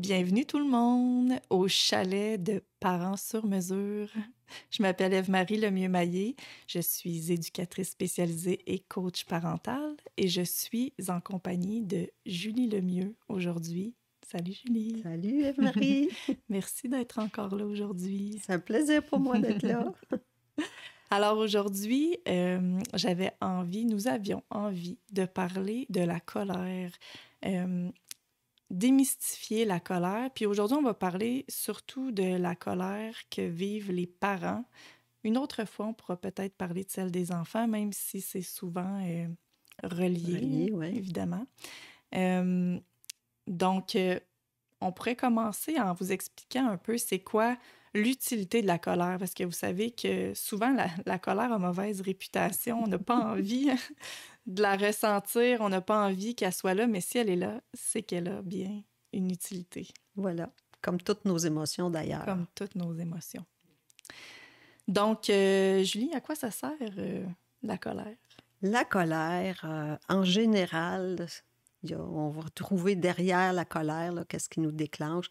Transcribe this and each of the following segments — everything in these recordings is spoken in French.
Bienvenue tout le monde au chalet de Parents sur mesure. Je m'appelle Ève-Marie Lemieux-Maillé, je suis éducatrice spécialisée et coach parental et je suis en compagnie de Julie Lemieux aujourd'hui. Salut Julie! Salut Ève-Marie! Merci d'être encore là aujourd'hui. C'est un plaisir pour moi d'être là. Alors aujourd'hui, nous avions envie de parler de la colère. Démystifier la colère. Puis aujourd'hui, on va parler surtout de la colère que vivent les parents. Une autre fois, on pourra peut-être parler de celle des enfants, même si c'est souvent relié, Oui. évidemment. Donc, on pourrait commencer en vous expliquant un peu c'est quoi l'utilité de la colère, parce que vous savez que souvent, la colère a mauvaise réputation. On n'a pas envie de la ressentir, on n'a pas envie qu'elle soit là, mais si elle est là, c'est qu'elle a bien une utilité. Voilà, comme toutes nos émotions d'ailleurs. Comme toutes nos émotions. Donc, Julie, à quoi ça sert la colère? La colère, en général, on va trouver derrière la colère, là, qu'est-ce qui nous déclenche,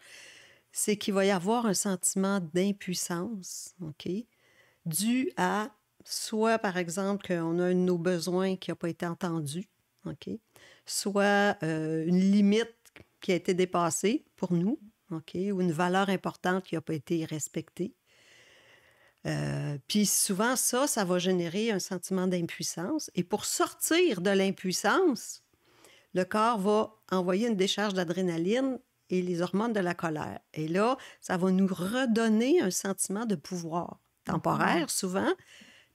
c'est qu'il va y avoir un sentiment d'impuissance, OK, dû à soit, par exemple, qu'on a un de nos besoins qui n'a pas été entendu, OK, soit une limite qui a été dépassée pour nous, OK, ou une valeur importante qui n'a pas été respectée. Puis souvent, ça va générer un sentiment d'impuissance. Et pour sortir de l'impuissance, le corps va envoyer une décharge d'adrénaline et les hormones de la colère. Et là, ça va nous redonner un sentiment de pouvoir, temporaire souvent,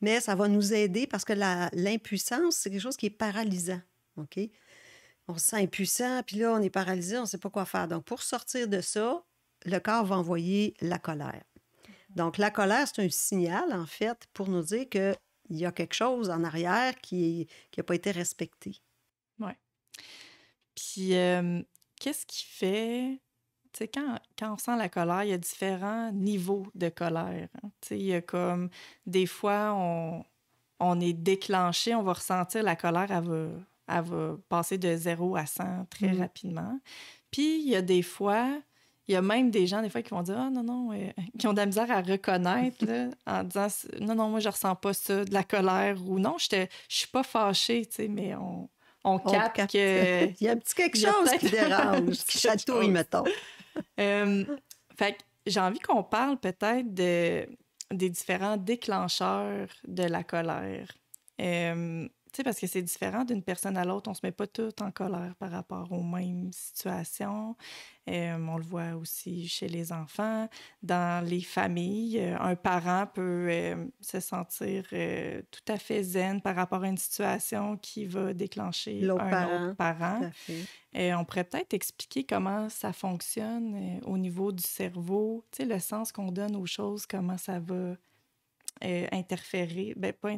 mais ça va nous aider parce que l'impuissance, c'est quelque chose qui est paralysant, OK? On se sent impuissant, puis là, on est paralysé, on ne sait pas quoi faire. Donc, pour sortir de ça, le corps va envoyer la colère. Donc, la colère, c'est un signal, en fait, pour nous dire qu'il y a quelque chose en arrière qui n'a pas été respecté. Oui. Puis, qu'est-ce qui fait... Tu sais, quand on sent la colère, il y a différents niveaux de colère. Hein. Tu sais, il y a comme... Des fois, on est déclenché, on va ressentir la colère, elle va passer de 0 à 100 très rapidement. Puis, il y a des fois... Il y a même des gens, des fois, qui vont dire « Ah, non, qui ont de la misère à reconnaître, là, en disant « Non, moi, je ressens pas ça, de la colère. » Ou « Non, je suis pas fâchée, tu sais, mais on capte que... » Il y a un petit quelque chose qui dérange, qui chatouille, mettons. Fait que j'ai envie qu'on parle peut-être des différents déclencheurs de la colère. Tu sais, parce que c'est différent d'une personne à l'autre. On se met pas toutes en colère par rapport aux mêmes situations. On le voit aussi chez les enfants. Dans les familles, un parent peut se sentir tout à fait zen par rapport à une situation qui va déclencher autre parent. Tout à fait. On pourrait peut-être expliquer comment ça fonctionne au niveau du cerveau, tu sais, le sens qu'on donne aux choses, comment ça va interférer, pas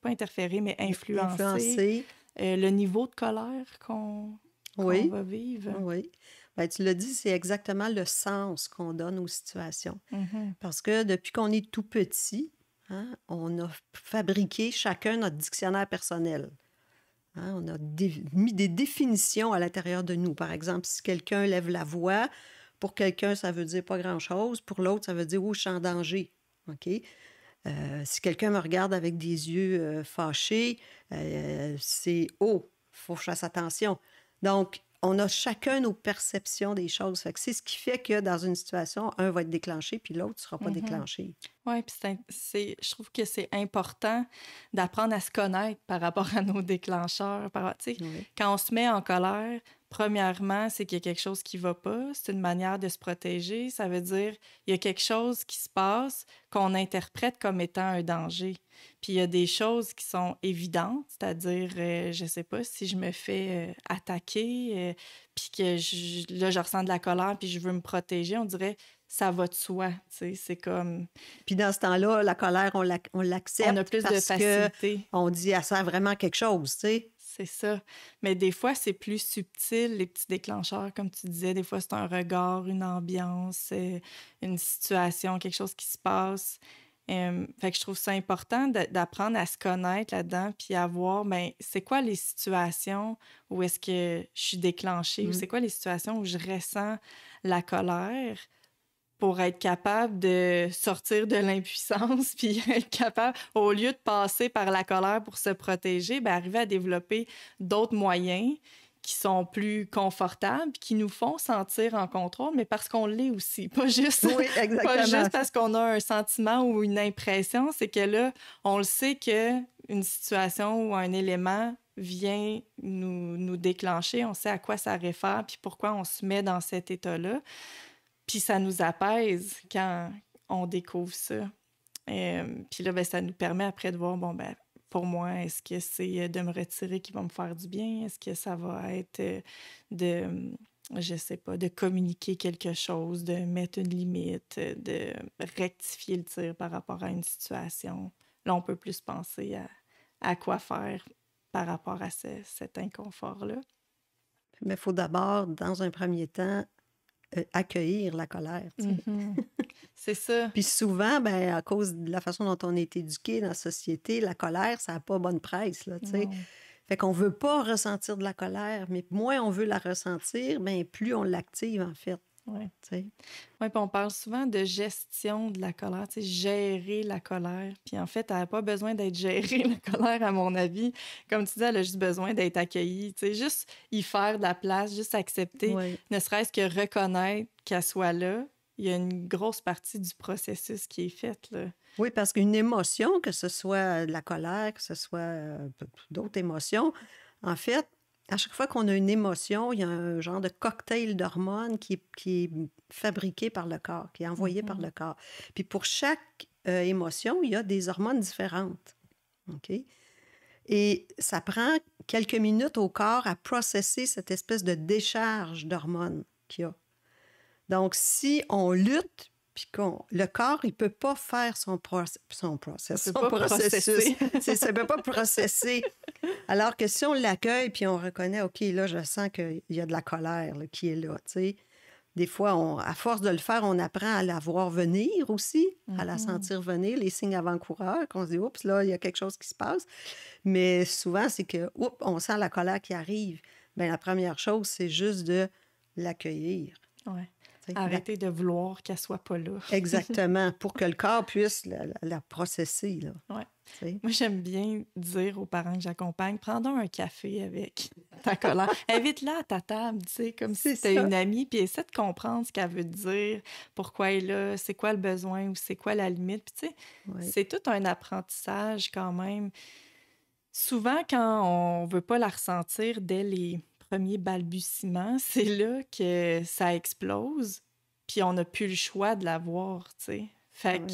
interférer, mais influencer le niveau de colère qu'on va vivre. Oui. Bien, tu l'as dit, c'est exactement le sens qu'on donne aux situations. Parce que depuis qu'on est tout petit, hein, on a fabriqué chacun notre dictionnaire personnel. Hein, on a mis des définitions à l'intérieur de nous. Par exemple, si quelqu'un lève la voix, pour quelqu'un, ça veut dire pas grand-chose. Pour l'autre, ça veut dire « Oh, je suis en danger. » OK? Si quelqu'un me regarde avec des yeux fâchés, c'est « Oh, il faut que je fasse attention. » Donc, on a chacun nos perceptions des choses. Fait que c'est ce qui fait que dans une situation, un va être déclenché, puis l'autre ne sera pas déclenché. Oui, puis je trouve que c'est important d'apprendre à se connaître par rapport à nos déclencheurs. Quand on se met en colère, premièrement, c'est qu'il y a quelque chose qui ne va pas. C'est une manière de se protéger. Ça veut dire il y a quelque chose qui se passe qu'on interprète comme étant un danger. Puis il y a des choses qui sont évidentes, c'est-à-dire, je ne sais pas, si je me fais attaquer, puis que là, je ressens de la colère, puis je veux me protéger, on dirait ça va de soi, tu sais, c'est comme... Puis dans ce temps-là, la colère, on l'accepte. On a plus de facilité. On dit, elle sert vraiment à quelque chose, tu sais. C'est ça. Mais des fois, c'est plus subtil, les petits déclencheurs, comme tu disais. Des fois, c'est un regard, une ambiance, une situation, quelque chose qui se passe. Fait que je trouve ça important d'apprendre à se connaître là-dedans, puis à voir, ben, c'est quoi les situations où est-ce que je suis déclenchée, ou c'est quoi les situations où je ressens la colère pour être capable de sortir de l'impuissance, puis être capable, au lieu de passer par la colère pour se protéger, ben, arriver à développer d'autres moyens qui sont plus confortables, qui nous font sentir en contrôle, mais parce qu'on l'est aussi. Pas juste, Oui, exactement. pas juste parce qu'on a un sentiment ou une impression, c'est que là, on le sait qu'une situation ou un élément vient nous déclencher, on sait à quoi ça réfère, puis pourquoi on se met dans cet état-là. Puis ça nous apaise quand on découvre ça. Puis là, ben, ça nous permet après de voir, bon, ben, pour moi, est-ce que c'est de me retirer qui va me faire du bien? Est-ce que ça va être je sais pas, de communiquer quelque chose, de mettre une limite, de rectifier le tir par rapport à une situation? Là, on peut plus penser à quoi faire par rapport à cet inconfort-là. Mais il faut d'abord, dans un premier temps, accueillir la colère. C'est ça. Puis souvent, ben, à cause de la façon dont on est éduqué dans la société, la colère, ça n'a pas bonne presse. Là, fait qu'on ne veut pas ressentir de la colère, mais moins on veut la ressentir, ben, plus on l'active, en fait. Oui, puis on parle souvent de gestion de la colère, gérer la colère. Puis en fait, elle n'a pas besoin d'être gérée, la colère, à mon avis. Comme tu dis, elle a juste besoin d'être accueillie. Juste y faire de la place, juste accepter, ne serait-ce que reconnaître qu'elle soit là. Il y a une grosse partie du processus qui est faite, là. Oui, parce qu'une émotion, que ce soit de la colère, que ce soit d'autres émotions, en fait, à chaque fois qu'on a une émotion, il y a un genre de cocktail d'hormones qui est fabriqué par le corps, qui est envoyé par le corps. Puis pour chaque émotion, il y a des hormones différentes. OK? Et ça prend quelques minutes au corps à processer cette espèce de décharge d'hormones qu'il y a. Donc, si on lutte, puis le corps, il ne peut pas faire son processus. Ça ne peut pas processer. Alors que si on l'accueille, puis on reconnaît, OK, là, je sens qu'il y a de la colère là, qui est là, tu sais. Des fois, à force de le faire, on apprend à la voir venir aussi, à la sentir venir, les signes avant-coureurs, qu'on se dit, oups, là, il y a quelque chose qui se passe. Mais souvent, c'est que, oups, on sent la colère qui arrive. Bien, la première chose, c'est juste de l'accueillir. Oui. Arrêter de vouloir qu'elle soit pas là. Exactement, pour que le corps puisse la processer. Ouais. Moi, j'aime bien dire aux parents que j'accompagne, prends donc un café avec ta colère. Invite-la à ta table, comme si c'était une amie, puis essaie de comprendre ce qu'elle veut dire, pourquoi elle est là, c'est quoi le besoin ou c'est quoi la limite. Puis c'est tout un apprentissage quand même. Souvent, quand on veut pas la ressentir dès les premiers balbutiements, c'est là que ça explose, puis on n'a plus le choix de la voir, tu sais. Fait que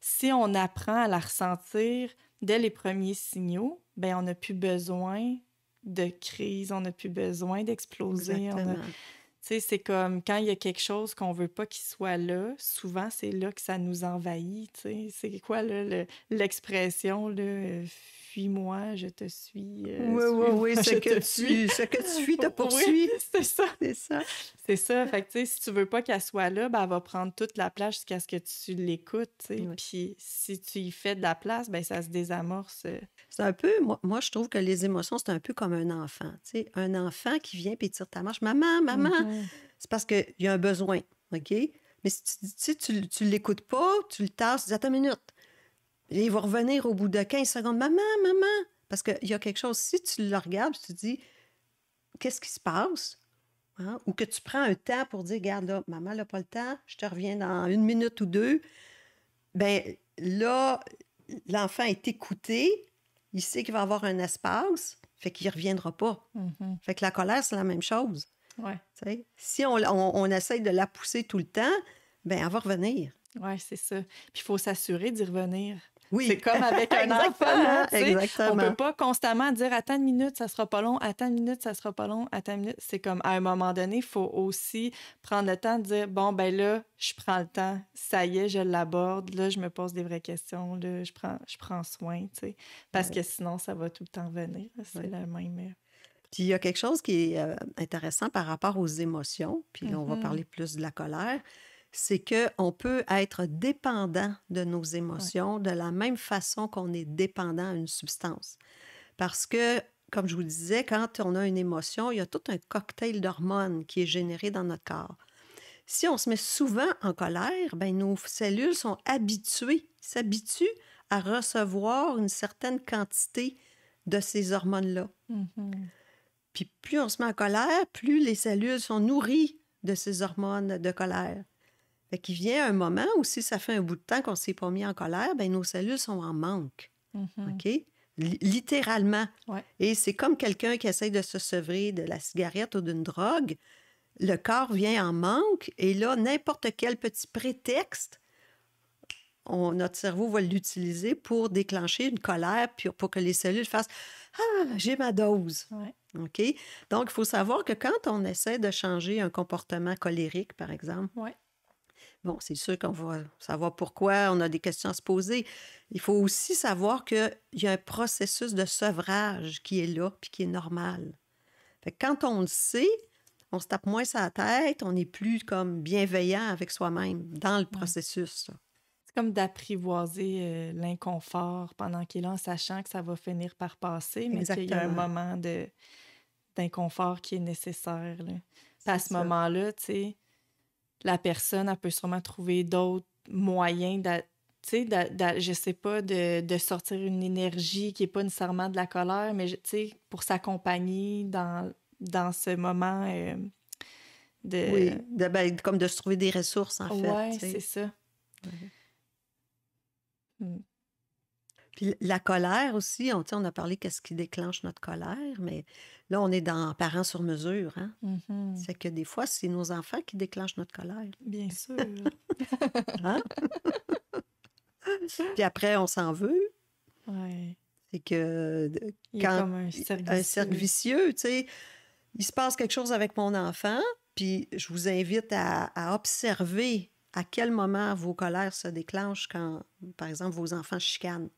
si on apprend à la ressentir dès les premiers signaux, ben on n'a plus besoin de crise, on n'a plus besoin d'exploser. Tu sais, c'est comme quand il y a quelque chose qu'on veut pas qu'il soit là, souvent c'est là que ça nous envahit, tu sais. C'est quoi, là, l'expression, là, fuis-moi, je te suis. Oui, ce que tu fuis te poursuit. Oui, c'est ça. C'est ça. Fait que, tu sais, si tu veux pas qu'elle soit là, ben, elle va prendre toute la place jusqu'à ce que tu l'écoutes, tu sais. Puis si tu y fais de la place, ben ça se désamorce. C'est un peu, moi, je trouve que les émotions, c'est un peu comme un enfant, tu sais. Un enfant qui vient puis tire ta marche. Maman, c'est parce qu'il y a un besoin, OK? Mais si tu l'écoutes pas, tu le tasses, tu dis, attends une minute. Et il va revenir au bout de 15 secondes. Maman. Parce qu'il y a quelque chose. Si tu le regardes, tu te dis, qu'est-ce qui se passe? Hein? Ou que tu prends un temps pour dire, regarde, là, maman n'a pas le temps, je te reviens dans 1 minute ou 2. Bien, là, l'enfant est écouté, il sait qu'il va avoir un espace, fait qu'il ne reviendra pas. Fait que la colère, c'est la même chose. Ouais. Si on essaye de la pousser tout le temps, bien, elle va revenir. Oui, c'est ça. Puis il faut s'assurer d'y revenir. Oui. C'est comme avec un enfant. Hein, exactement. On ne peut pas constamment dire « Attends une minute, ça sera pas long. Attends une minute, ça sera pas long. Attends une minute. » C'est comme, à un moment donné, il faut aussi prendre le temps de dire « Bon, ben là, je prends le temps. Ça y est, je l'aborde. Là, je me pose des vraies questions. Là, je prends soin. » Parce que sinon, ça va tout le temps venir. C'est le même... Puis il y a quelque chose qui est intéressant par rapport aux émotions, puis on va parler plus de la colère, c'est qu'on peut être dépendant de nos émotions de la même façon qu'on est dépendant à une substance. Parce que, comme je vous le disais, quand on a une émotion, il y a tout un cocktail d'hormones qui est généré dans notre corps. Si on se met souvent en colère, ben nos cellules sont s'habituent à recevoir une certaine quantité de ces hormones-là. Puis plus on se met en colère, plus les cellules sont nourries de ces hormones de colère. Fait qu'il vient un moment où si ça fait un bout de temps qu'on ne s'est pas mis en colère, ben nos cellules sont en manque. OK? Littéralement. Ouais. Et c'est comme quelqu'un qui essaie de se sevrer de la cigarette ou d'une drogue. Le corps vient en manque et là, n'importe quel petit prétexte, notre cerveau va l'utiliser pour déclencher une colère puis pour que les cellules fassent « Ah, j'ai ma dose! Ouais. » OK? Donc, il faut savoir que quand on essaie de changer un comportement colérique, par exemple, Ouais. bon, c'est sûr qu'on va savoir pourquoi, on a des questions à se poser. Il faut aussi savoir qu'il y a un processus de sevrage qui est là puis qui est normal. Fait que quand on le sait, on se tape moins sa tête, on n'est plus comme bienveillant avec soi-même dans le processus. Là. C'est comme d'apprivoiser l'inconfort pendant qu'il est là, en sachant que ça va finir par passer, mais qu'il y a un moment d'inconfort qui est nécessaire. Là. À ce moment-là, tu sais, la personne, elle peut sûrement trouver d'autres moyens je sais pas, de sortir une énergie qui n'est pas nécessairement de la colère, mais pour s'accompagner dans ce moment Oui, comme de se trouver des ressources, en fait. Oui, c'est ça. Puis la colère aussi, on a parlé qu'est-ce qui déclenche notre colère, mais là, on est dans parents sur mesure. Hein? C'est que des fois, c'est nos enfants qui déclenchent notre colère. Bien sûr. Hein? Puis après, on s'en veut. Ouais. C'est que il y a comme un cercle vicieux, tu sais. Il se passe quelque chose avec mon enfant, puis je vous invite à observer à quel moment vos colères se déclenchent quand, par exemple, vos enfants chicanent.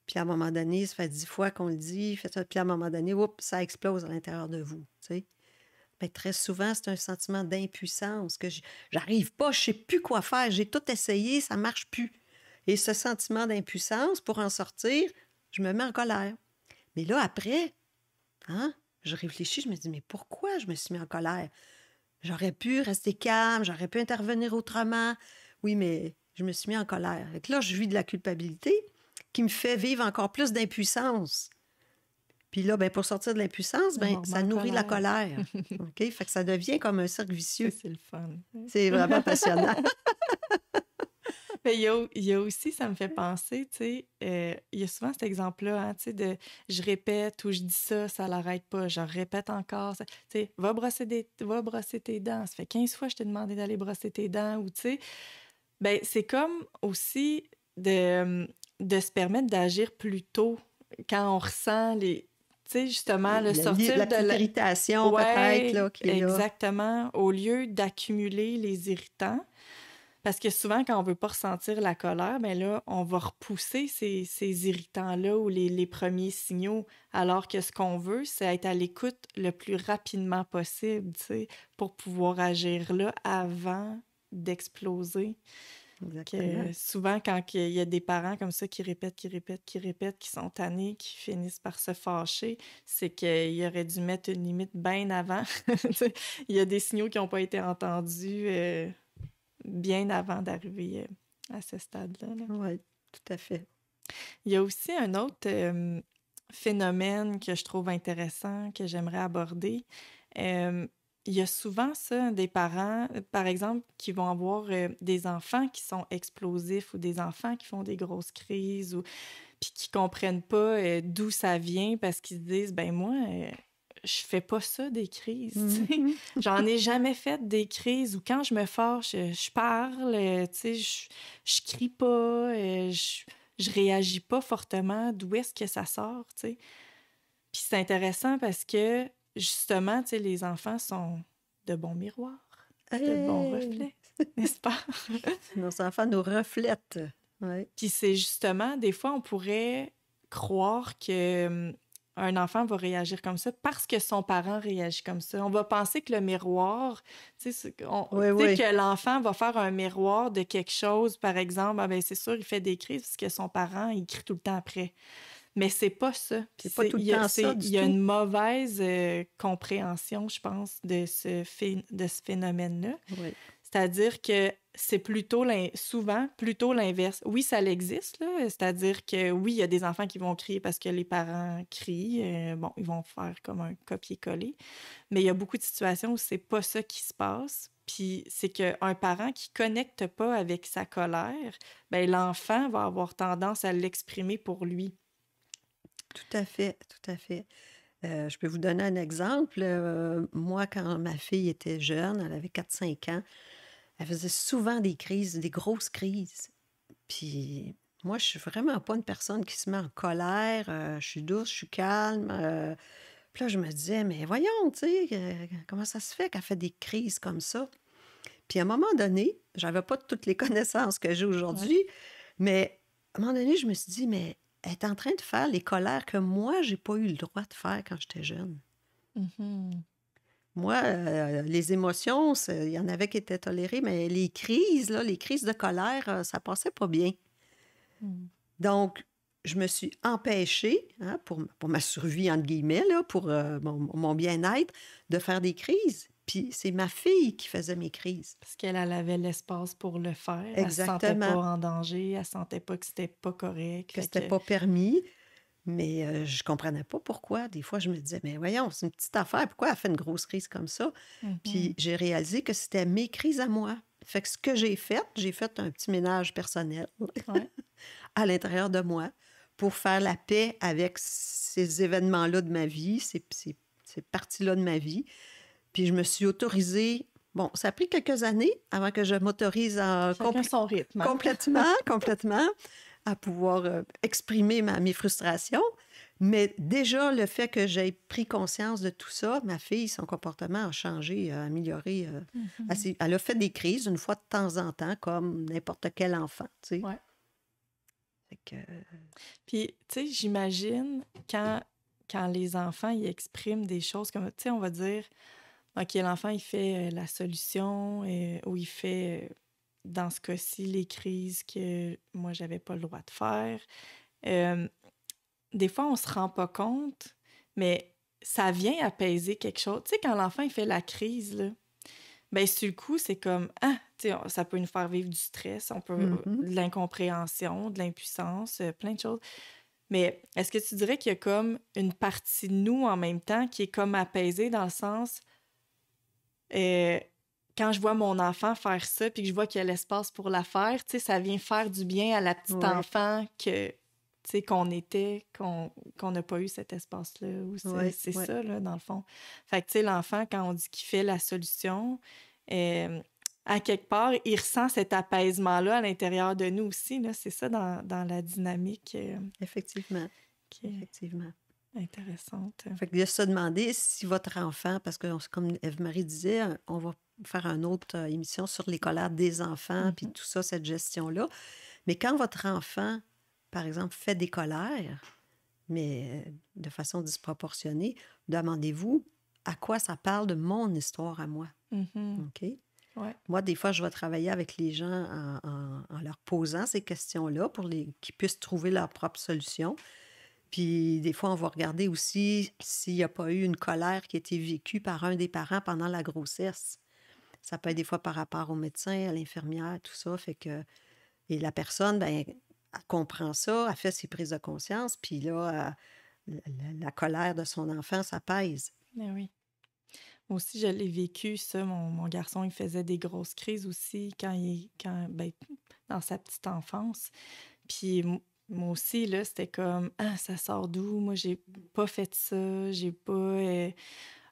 Puis à un moment donné, ça fait 10 fois qu'on le dit, puis à un moment donné, ça explose à l'intérieur de vous, tu sais. Bien, très souvent, c'est un sentiment d'impuissance, que j'arrive pas, je sais plus quoi faire, j'ai tout essayé, ça marche plus. Et ce sentiment d'impuissance, pour en sortir, je me mets en colère. Mais là, après, je réfléchis, je me dis, mais pourquoi je me suis mis en colère? J'aurais pu rester calme, j'aurais pu intervenir autrement. Oui, mais je me suis mis en colère. Et là, je vis de la culpabilité qui me fait vivre encore plus d'impuissance. Puis là, pour sortir de l'impuissance, ça nourrit la colère. OK? Fait que ça devient comme un cercle vicieux. C'est le fun. C'est vraiment passionnant. Mais il y a aussi, ça me fait penser, tu sais, il y a souvent cet exemple-là, tu sais, de je répète ou je dis ça, ça l'arrête pas, je répète encore, tu sais, va brosser tes dents. Ça fait 15 fois que je t'ai demandé d'aller brosser tes dents, ou tu sais, c'est comme aussi de se permettre d'agir plus tôt quand on ressent les... Tu sais, justement, sortir de la irritation, peut-être, là, qui est là. Exactement, au lieu d'accumuler les irritants. Parce que souvent, quand on veut pas ressentir la colère, là, on va repousser ces irritants-là ou les premiers signaux, alors que ce qu'on veut, c'est être à l'écoute le plus rapidement possible, tu sais, pour pouvoir agir là avant d'exploser. Exactement. Souvent, quand il y a des parents comme ça qui répètent, qui sont tannés, qui finissent par se fâcher, c'est qu'il aurait dû mettre une limite bien avant. Il y a des signaux qui n'ont pas été entendus bien avant d'arriver à ce stade-là. Oui, tout à fait. Il y a aussi un autre phénomène que je trouve intéressant, que j'aimerais aborder. Il y a souvent ça, des parents, par exemple, qui vont avoir des enfants qui sont explosifs ou des enfants qui font des grosses crises ou puis qui comprennent pas d'où ça vient parce qu'ils se disent, moi, je fais pas ça, des crises. J'en ai jamais fait des crises où quand je me fâche, je parle, je crie pas, je réagis pas fortement. D'où est-ce que ça sort, tu sais? Puis c'est intéressant parce que justement, tu sais, les enfants sont de bons miroirs, de bons reflets, n'est-ce pas? Nos enfants nous reflètent. Ouais. Puis c'est justement, des fois, on pourrait croire que un enfant va réagir comme ça parce que son parent réagit comme ça. On va penser que le miroir, tu sais, que l'enfant va faire un miroir de quelque chose, par exemple, c'est sûr, il fait des crises parce que son parent, il crie tout le temps après. Mais c'est pas ça. C'est pas tout le temps ça du tout. Il y a une mauvaise compréhension, je pense, de ce phénomène-là. Oui. C'est-à-dire que c'est souvent plutôt l'inverse. Oui, ça existe, là. C'est-à-dire que oui, il y a des enfants qui vont crier parce que les parents crient. Ils vont faire comme un copier-coller. Mais il y a beaucoup de situations où c'est pas ça qui se passe. Puis c'est qu'un parent qui connecte pas avec sa colère, l'enfant va avoir tendance à l'exprimer pour lui. Tout à fait, tout à fait. Je peux vous donner un exemple. Moi, quand ma fille était jeune, elle avait 4-5 ans, elle faisait souvent des crises, des grosses crises. Puis moi, je suis vraiment pas une personne qui se met en colère. Je suis douce, je suis calme. Puis là, je me disais, mais voyons, tu sais, comment ça se fait qu'elle fait des crises comme ça? Puis à un moment donné, j'avais pas toutes les connaissances que j'ai aujourd'hui, mais à un moment donné, je me suis dit, mais elle est en train de faire les colères que moi, j'ai pas eu le droit de faire quand j'étais jeune. Mm-hmm. Moi, les émotions, il y en avait qui étaient tolérées, mais les crises de colère, ça passait pas bien. Donc, je me suis empêchée, pour ma survie, entre guillemets, là, pour mon bien-être, de faire des crises. Puis c'est ma fille qui faisait mes crises. Parce qu'elle avait l'espace pour le faire. Exactement. Elle se sentait pas en danger, elle sentait pas que c'était pas correct. Que c'était pas permis. Mais je comprenais pas pourquoi. Des fois, je me disais, mais voyons, c'est une petite affaire. Pourquoi elle fait une grosse crise comme ça? Puis j'ai réalisé que c'était mes crises à moi. Fait que ce que j'ai fait un petit ménage personnel à l'intérieur de moi pour faire la paix avec ces événements-là de ma vie, ces parties-là de ma vie. Puis je me suis autorisée... Bon, ça a pris quelques années avant que je m'autorise son rythme, complètement à pouvoir exprimer mes frustrations. Mais déjà, le fait que j'ai pris conscience de tout ça, ma fille, son comportement a changé, a amélioré. Elle a fait des crises une fois de temps en temps, comme n'importe quel enfant, tu sais. Ouais. Fait que... Puis, tu sais, j'imagine quand les enfants, ils expriment des choses comme, tu sais, on va dire, OK, l'enfant, il fait la solution ou il fait, dans ce cas-ci, les crises que moi, j'avais pas le droit de faire. Des fois, on se rend pas compte, mais ça vient apaiser quelque chose. Tu sais, quand l'enfant, il fait la crise, là, sur le coup, c'est comme, tu sais, ça peut nous faire vivre du stress, on peut de l'incompréhension, de l'impuissance, plein de choses. Mais est-ce que tu dirais qu'il y a comme une partie de nous en même temps qui est comme apaisée dans le sens... quand je vois mon enfant faire ça puis que je vois qu'il y a l'espace pour la faire, tu sais, ça vient faire du bien à la petite enfant que, tu sais, qu'on était, qu'on n'a pas eu cet espace-là. C'est ça, là, dans le fond. Fait que, tu sais, l'enfant, quand on dit qu'il fait la solution, à quelque part, il ressent cet apaisement-là à l'intérieur de nous aussi, là. C'est ça dans la dynamique. Effectivement. Effectivement. Intéressante. Fait que de se demander si votre enfant, parce que comme Ève-Marie disait, on va faire une autre émission sur les colères des enfants, puis tout ça, cette gestion-là. Mais quand votre enfant, par exemple, fait des colères, mais de façon disproportionnée, demandez-vous à quoi ça parle de mon histoire à moi. OK? Ouais. Moi, des fois, je vais travailler avec les gens en leur posant ces questions-là pour qu'ils puissent trouver leur propre solution. Puis des fois, on va regarder aussi s'il n'y a pas eu une colère qui a été vécue par un des parents pendant la grossesse. Ça peut être des fois par rapport au médecin, à l'infirmière, tout ça. Fait que... Et la personne, elle comprend ça, elle fait ses prises de conscience, puis là, la colère de son enfant s'apaise. Mais oui. Moi aussi, je l'ai vécu, ça. Mon garçon, il faisait des grosses crises aussi dans sa petite enfance. Puis... Moi aussi, là, c'était comme « Ah, ça sort d'où? Moi, j'ai pas fait ça. J'ai pas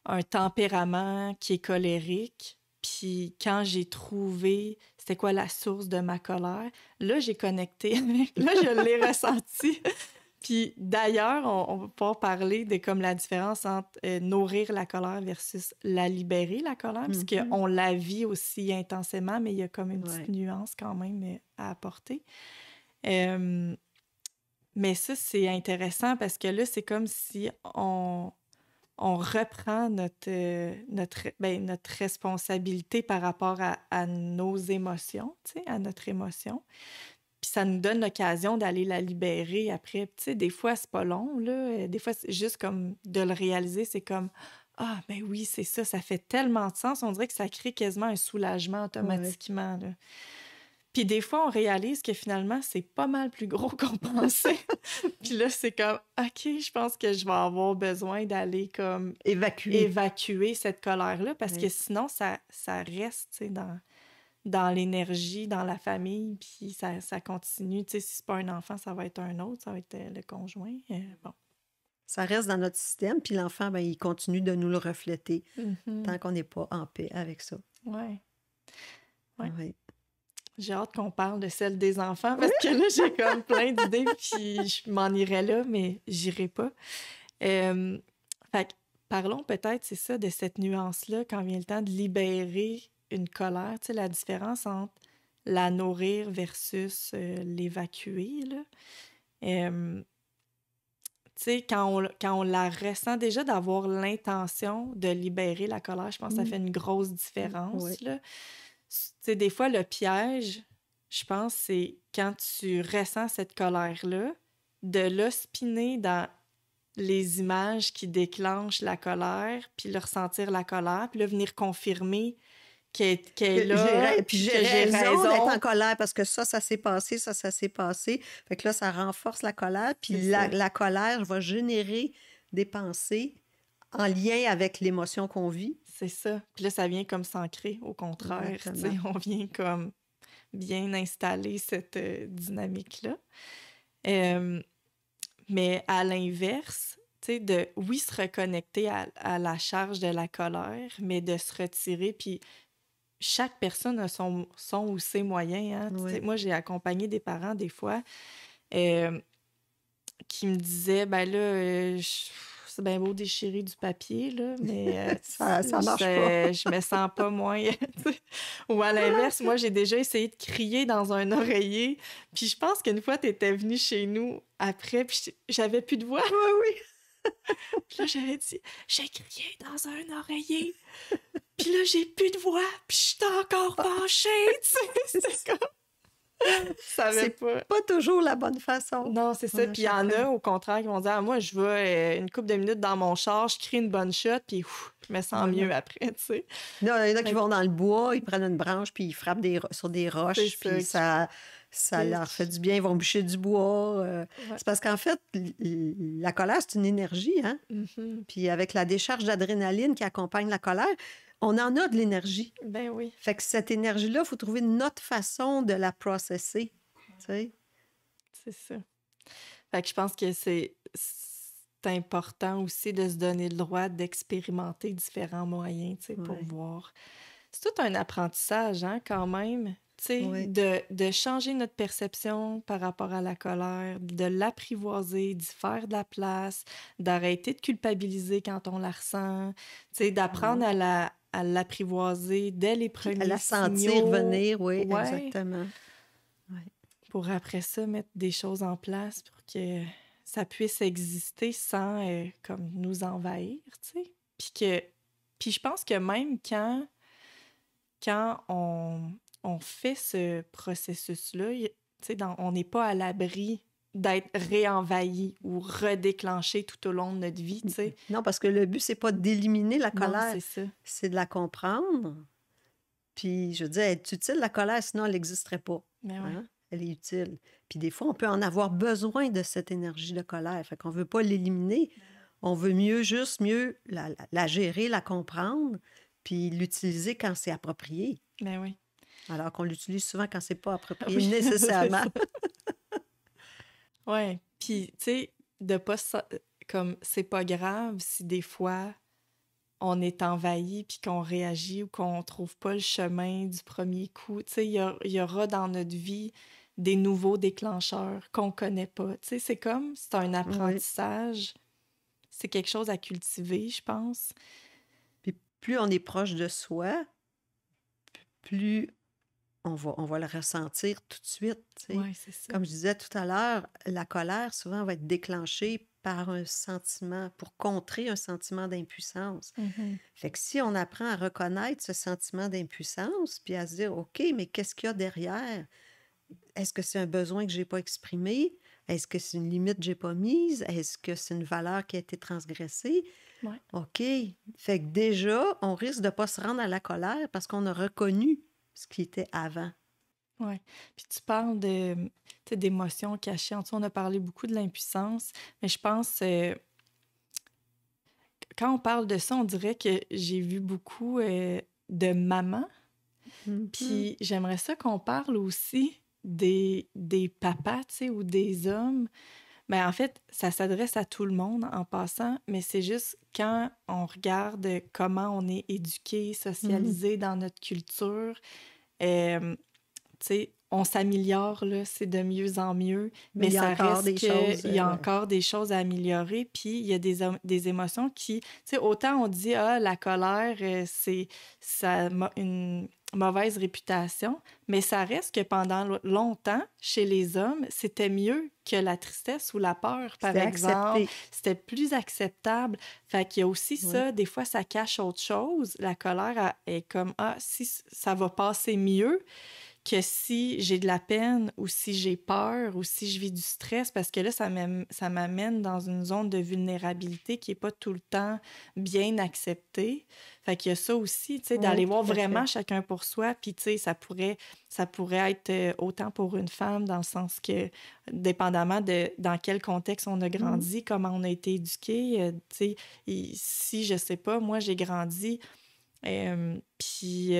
un tempérament qui est colérique. » Puis quand j'ai trouvé c'était quoi la source de ma colère, là, j'ai connecté avec... Là, je l'ai ressenti. Puis d'ailleurs, on va pouvoir parler de comme la différence entre nourrir la colère versus la libérer, la colère, parce qu'on la vit aussi intensément, mais il y a comme une petite nuance quand même à apporter. Mais ça, c'est intéressant parce que là, c'est comme si on reprend notre responsabilité par rapport à nos émotions, tu sais, à notre émotion. Puis ça nous donne l'occasion d'aller la libérer après. Tu sais, des fois, c'est pas long, là. Des fois, c'est juste comme de le réaliser, c'est comme ah, ben oui, c'est ça, ça fait tellement de sens. On dirait que ça crée quasiment un soulagement Ouais. automatiquement, là. Puis des fois, on réalise que finalement, c'est pas mal plus gros qu'on pensait. Puis là, c'est comme, OK, je pense que je vais avoir besoin d'aller comme Évacuer. évacuer cette colère-là parce que Ouais. sinon, ça reste, tu sais, dans l'énergie, dans la famille, puis ça continue. Tu sais, si c'est pas un enfant, ça va être un autre, ça va être le conjoint. Bon. Ça reste dans notre système, puis l'enfant, ben, il continue de nous le refléter Mhm. tant qu'on n'est pas en paix avec ça. Ouais, ouais. Oui. J'ai hâte qu'on parle de celle des enfants Oui. parce que là, j'ai comme plein d'idées, puis je m'en irais là, mais j'irai pas. Euh, fait que parlons peut-être, c'est ça, de cette nuance-là quand vient le temps de libérer une colère, tu sais, la différence entre la nourrir versus l'évacuer, là. Euh, tu sais, quand on la ressent, déjà d'avoir l'intention de libérer la colère, je pense que ça fait une grosse différence, Oui. là. Tu sais, des fois, le piège, je pense, c'est quand tu ressens cette colère-là, de l'ospiner dans les images qui déclenchent la colère, puis le ressentir la colère, puis là, venir confirmer qu'elle est là, Puis j'ai que j'ai raison d'être en raison. colère parce que ça s'est passé, ça s'est passé. Fait que là, ça renforce la colère. C'est Puis ça, la colère va générer des pensées en lien avec l'émotion qu'on vit. c'est ça. Puis là, ça vient comme s'ancrer, au contraire, tu sais, Exactement. on vient comme bien installer cette dynamique-là. Euh, mais à l'inverse, tu sais, de, oui, se reconnecter à la charge de la colère, mais de se retirer, puis chaque personne a son ou ses moyens, hein. Tu sais, Oui. moi, j'ai accompagné des parents, des fois, euh, qui me disaient, ben là, c'est bien beau déchirer du papier, là, mais Ça marche pas. je me sens pas moins. Tu sais. Ou à l'inverse, moi, j'ai déjà essayé de crier dans un oreiller. Puis je pense qu'une fois, tu étais venue chez nous après, puis j'avais plus de voix. Oui, oui. Puis là, j'avais dit, j'ai crié dans un oreiller. Puis là, j'ai plus de voix, puis je suis encore fâchée, tu sais. C'est comme. Ça savais C'est pas. pas toujours la bonne façon. Non, c'est On ça. a Puis il y en a, chacun. au contraire, qui vont dire, ah, moi, je vais une couple de minutes dans mon char, je crie une bonne shot, puis je me sens Voilà. mieux après, tu sais. Non, il y en a qui Fait que vont dans le bois, ils prennent une branche, puis ils frappent sur des c'est roches, ça. puis ça leur fait du bien. Ils vont bûcher du bois. Ouais. C'est parce qu'en fait, la colère, c'est une énergie, hein? Mhm. Puis avec la décharge d'adrénaline qui accompagne la colère, on en a de l'énergie. Ben oui, Fait que cette énergie-là, il faut trouver notre façon de la processer. Tu sais? c'est ça. Fait que je pense que c'est important aussi de se donner le droit d'expérimenter différents moyens, tu sais, pour Ouais. voir. C'est tout un apprentissage, hein, quand même. Tu sais, Oui. de changer notre perception par rapport à la colère, de l'apprivoiser, d'y faire de la place, d'arrêter de culpabiliser quand on la ressent, tu sais, d'apprendre à l'apprivoiser dès les Puis à premiers la sentir signaux. venir, oui, Ouais, exactement. Ouais. pour après ça mettre des choses en place pour que ça puisse exister sans comme nous envahir, tu sais. Puis je pense que même quand on fait ce processus-là, tu sais, on n'est pas à l'abri d'être réenvahi ou redéclenché tout au long de notre vie, tu sais. Non, parce que le but, c'est pas d'éliminer la Non, colère, c'est ça. c'est de la comprendre. Puis, je veux dire, elle est utile, la colère, sinon elle n'existerait pas. Mais ouais. Hein? Elle est utile. Puis des fois, on peut en avoir besoin de cette énergie de colère. Fait qu'on veut pas l'éliminer. On veut mieux la gérer, la comprendre, puis l'utiliser quand c'est approprié. Mais oui. Alors qu'on l'utilise souvent quand c'est pas approprié Oui, c'est nécessairement. ça. Ouais. Puis, tu sais, de pas comme c'est pas grave si des fois on est envahi puis qu'on réagit ou qu'on trouve pas le chemin du premier coup. Tu sais, il y aura dans notre vie des nouveaux déclencheurs qu'on connaît pas. Tu sais, c'est comme, c'est un Oui. apprentissage. C'est quelque chose à cultiver, je pense. Puis plus on est proche de soi, plus on va le ressentir tout de suite. Tu sais. Oui, c'est ça. Comme je disais tout à l'heure, la colère, souvent, va être déclenchée par un sentiment, pour contrer un sentiment d'impuissance. Fait que si on apprend à reconnaître ce sentiment d'impuissance, puis à se dire, OK, mais qu'est-ce qu'il y a derrière? Est-ce que c'est un besoin que je n'ai pas exprimé? Est-ce que c'est une limite que je n'ai pas mise? Est-ce que c'est une valeur qui a été transgressée? Ouais. OK. Fait que déjà, on risque de ne pas se rendre à la colère parce qu'on a reconnu ce qui était avant. Oui. Puis tu parles d'émotions cachées. En tout cas, on a parlé beaucoup de l'impuissance, mais je pense, quand on parle de ça, on dirait que j'ai vu beaucoup de mamans. Puis j'aimerais ça qu'on parle aussi des papas, tu sais, ou des hommes. Ben, en fait, ça s'adresse à tout le monde en passant, mais c'est juste quand on regarde comment on est éduqué, socialisé dans notre culture, tu sais, on s'améliore, là, c'est de mieux en mieux, mais ça reste qu'il y a encore des choses à améliorer, puis il y a des émotions qui, tu sais, autant on dit, la colère, ça a une mauvaise réputation, mais ça reste que pendant longtemps, chez les hommes, c'était mieux que la tristesse ou la peur, par exemple. C'était plus acceptable. Fait qu'il y a aussi ça, des fois, ça cache autre chose. La colère est comme, si ça va passer mieux que si j'ai de la peine ou si j'ai peur ou si je vis du stress, parce que là, ça m'amène dans une zone de vulnérabilité qui n'est pas tout le temps bien acceptée. Fait qu'il y a ça aussi, tu sais, d'aller voir vraiment chacun pour soi, puis tu sais, ça pourrait être autant pour une femme, dans le sens que, dépendamment de dans quel contexte on a grandi, comment on a été éduqué, tu sais, si, je sais pas, moi, j'ai grandi, puis...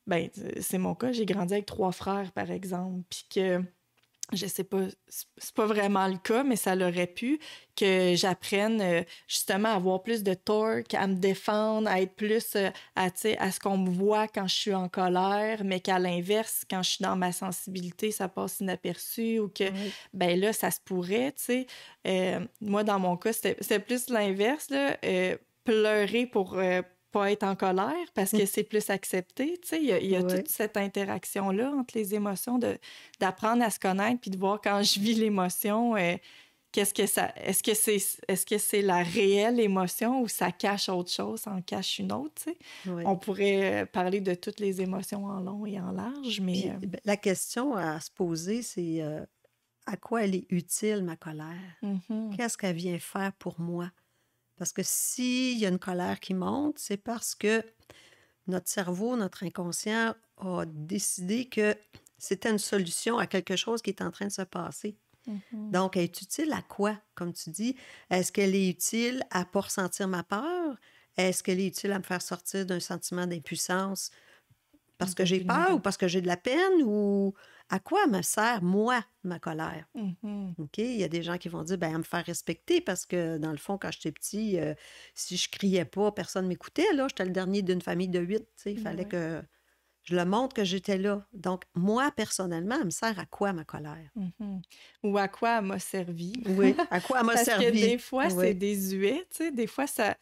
ben, c'est mon cas, j'ai grandi avec 3 frères, par exemple, puis que, je sais pas, c'est pas vraiment le cas, mais ça l'aurait pu, que j'apprenne justement à avoir plus de torque, à me défendre, à être plus, à ce qu'on me voit quand je suis en colère, mais qu'à l'inverse, quand je suis dans ma sensibilité, ça passe inaperçu, ou que, ben là, ça se pourrait, tu sais. Moi, dans mon cas, c'était plus l'inverse, là, pleurer pour... pas être en colère parce que c'est plus accepté. Tu sais, il y a toute cette interaction-là entre les émotions, d'apprendre à se connaître puis de voir quand je vis l'émotion, est-ce que c'est la réelle émotion ou ça cache autre chose, ça en cache une autre, tu sais? On pourrait parler de toutes les émotions en long et en large, mais... Puis, la question à se poser, c'est à quoi elle est utile, ma colère? Qu'est-ce qu'elle vient faire pour moi? Parce que s'il y a une colère qui monte, c'est parce que notre cerveau, notre inconscient a décidé que c'était une solution à quelque chose qui est en train de se passer. Donc, elle est utile à quoi, comme tu dis? Est-ce qu'elle est utile à ne pas ressentir ma peur? Est-ce qu'elle est utile à me faire sortir d'un sentiment d'impuissance parce que j'ai peur ou parce que j'ai de la peine? Ou à quoi me sert, moi, ma colère? OK? Il y a des gens qui vont dire, à me faire respecter parce que, dans le fond, quand j'étais petit, si je criais pas, personne m'écoutait. Là, j'étais le dernier d'une famille de 8. Il fallait que je le montre que j'étais là. Donc, moi, personnellement, elle me sert à quoi, ma colère? Ou à quoi elle m'a servi. Oui, à quoi elle m'a servi. Parce que des fois, c'est désuet, tu sais. Des fois, ça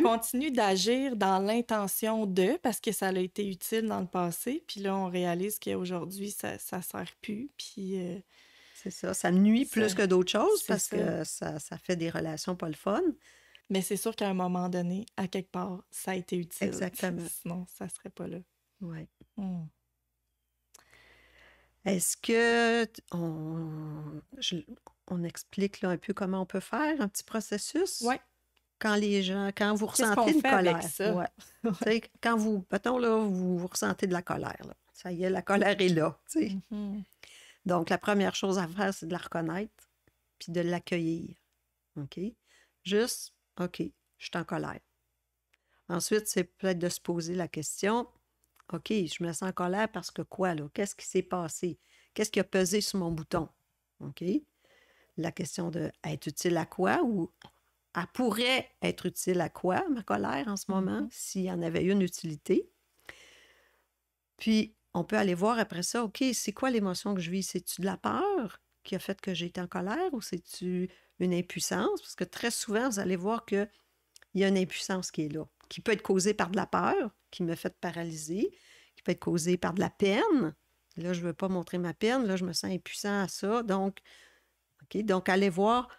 continue d'agir dans l'intention de, parce que ça a été utile dans le passé. Puis là, on réalise qu'aujourd'hui, ça ne sert plus. Puis... c'est ça. Ça nuit plus que d'autres choses parce que ça fait des relations pas le fun. Mais c'est sûr qu'à un moment donné, à quelque part, ça a été utile. Exactement. Sinon, ça ne serait pas là. Oui. Est-ce que on explique là, un peu comment on peut faire un petit processus? Oui. Quand vous ressentez une colère. Avec ça? Quand mettons là, vous ressentez de la colère. Là. Ça y est, la colère est là. Donc, la première chose à faire, c'est de la reconnaître puis de l'accueillir. OK? Juste, OK, je suis en colère. Ensuite, c'est peut-être de se poser la question, OK, je me sens en colère parce que quoi, là? Qu'est-ce qui s'est passé? Qu'est-ce qui a pesé sur mon bouton? OK? La question de être utile à quoi ou elle pourrait être utile à quoi, ma colère, en ce moment, s'il y en avait une utilité. Puis, on peut aller voir après ça, OK, c'est quoi l'émotion que je vis? C'est-tu de la peur qui a fait que j'ai été en colère ou c'est-tu une impuissance? Parce que très souvent, vous allez voir qu'il y a une impuissance qui est là, qui peut être causée par de la peur, qui me fait paralyser, qui peut être causé par de la peine. Là, je ne veux pas montrer ma peine. Là, je me sens impuissant à ça. Donc, donc aller voir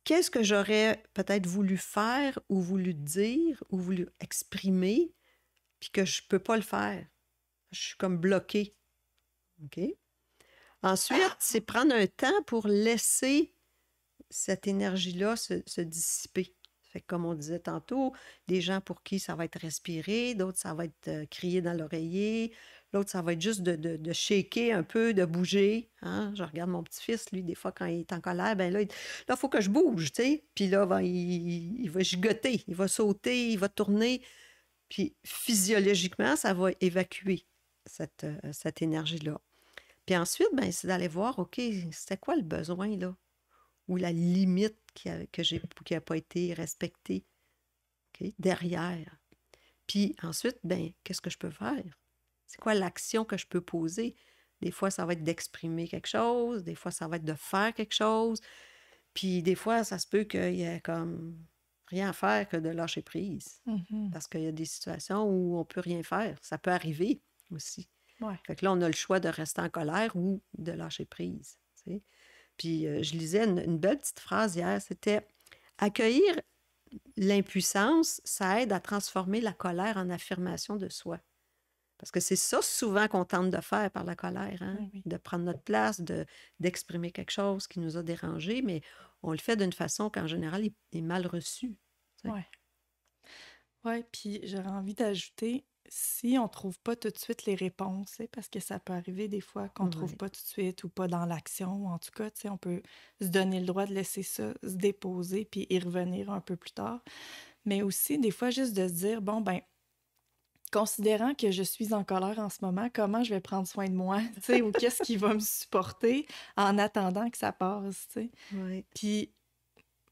qu'est-ce que j'aurais peut-être voulu faire ou voulu dire ou voulu exprimer, puis que je ne peux pas le faire. Je suis comme bloquée. OK? Ensuite, c'est prendre un temps pour laisser cette énergie-là se dissiper. Fait que comme on disait tantôt, des gens pour qui ça va être respirer, d'autres, ça va être crier dans l'oreiller, l'autre, ça va être juste de shaker un peu, de bouger. Hein? Je regarde mon petit-fils, lui, des fois, quand il est en colère, ben là, il faut que je bouge, tu sais. Puis là, ben, il va gigoter, il va sauter, il va tourner. Puis physiologiquement, ça va évacuer cette énergie-là. Puis ensuite, ben, c'est d'aller voir, OK, c'était quoi le besoin, là? Ou la limite qui n'a pas été respectée, OK, derrière. Puis ensuite, ben, qu'est-ce que je peux faire? C'est quoi l'action que je peux poser? Des fois, ça va être d'exprimer quelque chose, des fois, ça va être de faire quelque chose, puis des fois, ça se peut qu'il y ait comme rien à faire que de lâcher prise. Parce qu'il y a des situations où on ne peut rien faire. Ça peut arriver aussi. Ouais. Fait que là, on a le choix de rester en colère ou de lâcher prise. Tu sais. Puis je lisais une belle petite phrase hier, c'était « Accueillir l'impuissance, ça aide à transformer la colère en affirmation de soi. » Parce que c'est ça souvent qu'on tente de faire par la colère, hein? Oui. De prendre notre place, d'exprimer quelque chose qui nous a dérangés, mais on le fait d'une façon qu'en général est mal reçue. Oui. Oui, puis j'aurais envie d'ajouter, si on ne trouve pas tout de suite les réponses, parce que ça peut arriver des fois qu'on ne trouve pas tout de suite ou pas dans l'action, ou en tout cas, on peut se donner le droit de laisser ça se déposer puis y revenir un peu plus tard. Mais aussi, des fois, juste de se dire, bon, ben, considérant que je suis en colère en ce moment, comment je vais prendre soin de moi, ou qu'est-ce qui va me supporter en attendant que ça passe, tu sais. Oui. Puis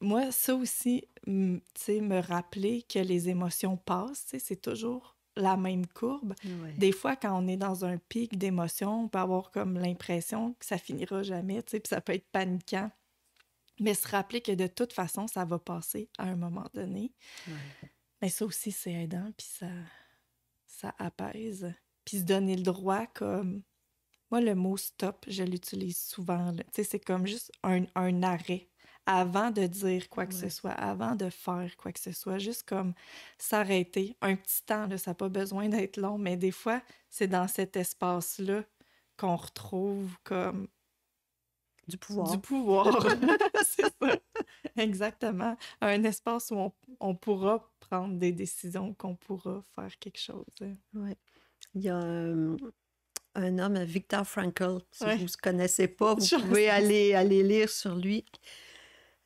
moi, ça aussi, tu sais, me rappeler que les émotions passent, tu sais, c'est toujours la même courbe. Oui. Des fois, quand on est dans un pic d'émotions, on peut avoir comme l'impression que ça finira jamais, tu sais, puis ça peut être paniquant. Mais se rappeler que de toute façon, ça va passer à un moment donné. Oui. Mais ça aussi, c'est aidant, puis ça apaise. Puis se donner le droit comme... Moi, le mot « stop », je l'utilise souvent. Tu sais, c'est comme juste un arrêt avant de dire quoi que ce soit, avant de faire quoi que ce soit, juste comme s'arrêter. Un petit temps, là, ça n'a pas besoin d'être long, mais des fois, c'est dans cet espace-là qu'on retrouve comme... Du pouvoir. Du pouvoir, c'est ça. Exactement. Un espace où on pourra prendre des décisions, qu'on pourra faire quelque chose. Oui. Il y a un homme, Viktor Frankl, si vous ne connaissez pas, vous Je pouvez aller lire sur lui.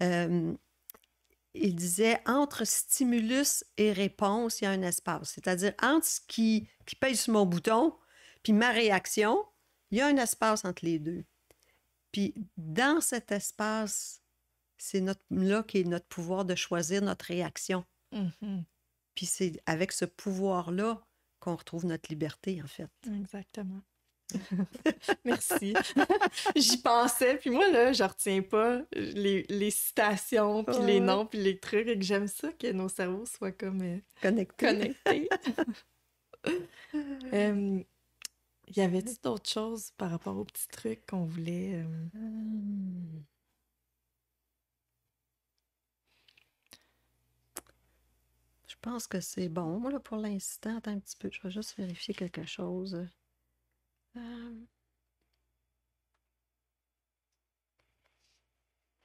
Il disait, entre stimulus et réponse, il y a un espace. C'est-à-dire, entre ce qui pèse sur mon bouton puis ma réaction, il y a un espace entre les deux. Puis dans cet espace, c'est là qui est notre pouvoir de choisir notre réaction. Mm-hmm. Puis c'est avec ce pouvoir-là qu'on retrouve notre liberté, en fait. Exactement. Merci. J'y pensais, puis moi, là, je retiens pas les citations, puis les noms, puis les trucs, et que j'aime ça, que nos cerveaux soient comme connectés. Y avait-tu d'autres choses par rapport aux petits trucs qu'on voulait... Je pense que c'est bon. Moi, là, pour l'instant, attends un petit peu, je vais juste vérifier quelque chose.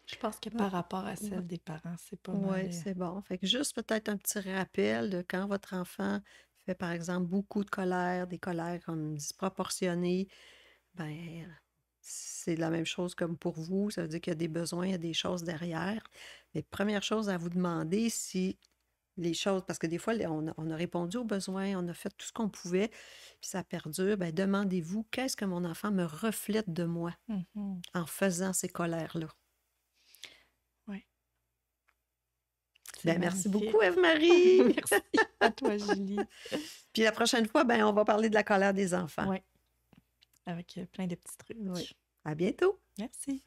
Je pense que par rapport à celle des parents, c'est pas mal. Oui, c'est bon. Fait que juste peut-être un petit rappel de quand votre enfant fait, par exemple, beaucoup de colère, des colères comme disproportionnées, ben c'est la même chose comme pour vous. Ça veut dire qu'il y a des besoins, il y a des choses derrière. Mais première chose à vous demander, si les choses, parce que des fois, on a répondu aux besoins, on a fait tout ce qu'on pouvait, puis ça perdure, ben demandez-vous, qu'est-ce que mon enfant me reflète de moi en faisant ces colères-là? Oui. Ben, merci beaucoup, Ève-Marie. Merci à toi, Julie. Puis la prochaine fois, ben, on va parler de la colère des enfants. Oui. Avec plein de petits trucs. Oui. À bientôt. Merci.